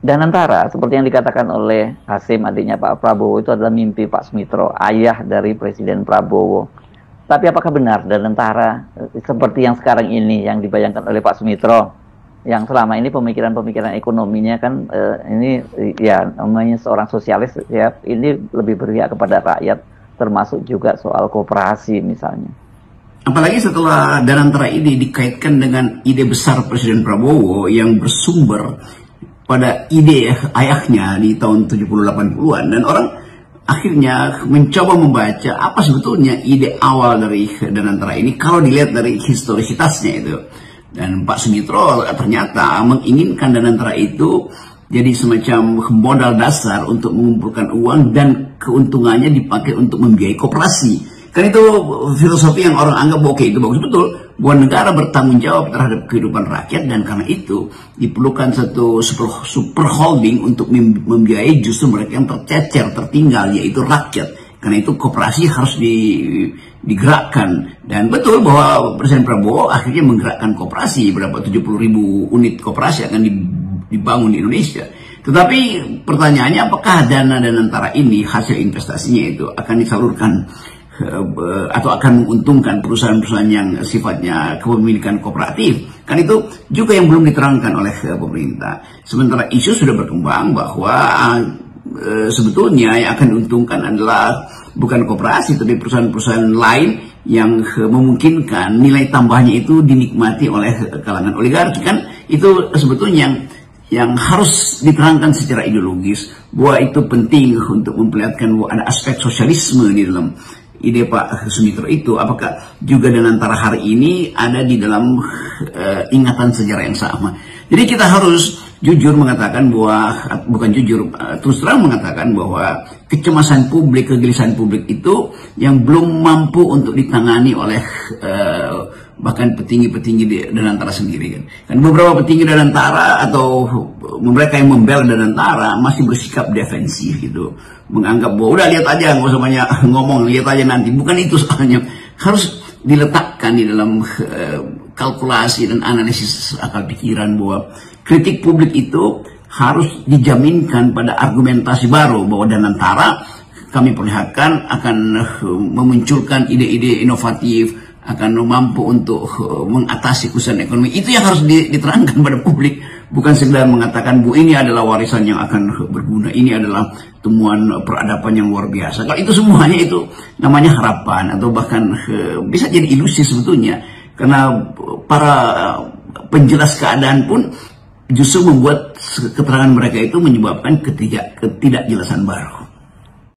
Danantara, seperti yang dikatakan oleh Hasim, adiknya Pak Prabowo, itu adalah mimpi Pak Sumitro, ayah dari Presiden Prabowo. Tapi apakah benar Danantara seperti yang sekarang ini yang dibayangkan oleh Pak Sumitro, yang selama ini pemikiran-pemikiran ekonominya kan ini ya namanya seorang sosialis ya, ini lebih berpihak kepada rakyat, termasuk juga soal koperasi misalnya. Apalagi setelah Danantara ini dikaitkan dengan ide besar Presiden Prabowo yang bersumber pada ide ayahnya di tahun 70-80-an, dan orang akhirnya mencoba membaca apa sebetulnya ide awal dari Danantara ini kalau dilihat dari historisitasnya itu. Dan Pak Sumitro ternyata menginginkan Danantara itu jadi semacam modal dasar untuk mengumpulkan uang dan keuntungannya dipakai untuk membiayai koperasi. Kan itu filosofi yang orang anggap oke, itu bagus betul, bahwa negara bertanggung jawab terhadap kehidupan rakyat, dan karena itu diperlukan satu super holding untuk membiayai justru mereka yang tercecer, tertinggal, yaitu rakyat. Karena itu koperasi harus digerakkan, dan betul bahwa Presiden Prabowo akhirnya menggerakkan koperasi, berapa 70.000 unit koperasi akan dibangun di Indonesia. Tetapi pertanyaannya, apakah dana Danantara ini hasil investasinya itu akan disalurkan atau akan menguntungkan perusahaan-perusahaan yang sifatnya kepemilikan kooperatif? Kan itu juga yang belum diterangkan oleh pemerintah. Sementara isu sudah berkembang bahwa sebetulnya yang akan diuntungkan adalah bukan koperasi, tapi perusahaan-perusahaan lain yang memungkinkan nilai tambahnya itu dinikmati oleh kalangan oligarki. Kan itu sebetulnya yang harus diterangkan secara ideologis, bahwa itu penting untuk memperlihatkan bahwa ada aspek sosialisme di dalam ide Pak Sumitro itu. Apakah juga Danantara hari ini ada di dalam ingatan sejarah yang sama? Jadi kita harus jujur mengatakan bahwa, bukan jujur, terus terang mengatakan bahwa kecemasan publik, kegelisahan publik itu yang belum mampu untuk ditangani oleh bahkan petinggi-petinggi Danantara sendiri. Kan beberapa petinggi Danantara atau mereka yang membela Danantara masih bersikap defensif gitu, menganggap bahwa udah lihat aja, nggak usah banyak ngomong, lihat aja nanti. Bukan itu soalnya, harus diletakkan di dalam kalkulasi dan analisis akal pikiran bahwa kritik publik itu harus dijaminkan pada argumentasi baru, bahwa Danantara kami perlihatkan akan memunculkan ide-ide inovatif, akan mampu untuk mengatasi kesusahan ekonomi. Itu yang harus diterangkan pada publik, bukan sekedar mengatakan bu ini adalah warisan yang akan berguna, ini adalah temuan peradaban yang luar biasa. Kalau itu semuanya itu namanya harapan, atau bahkan bisa jadi ilusi sebetulnya, karena para penjelas keadaan pun justru membuat keterangan mereka itu menyebabkan ketidakjelasan baru.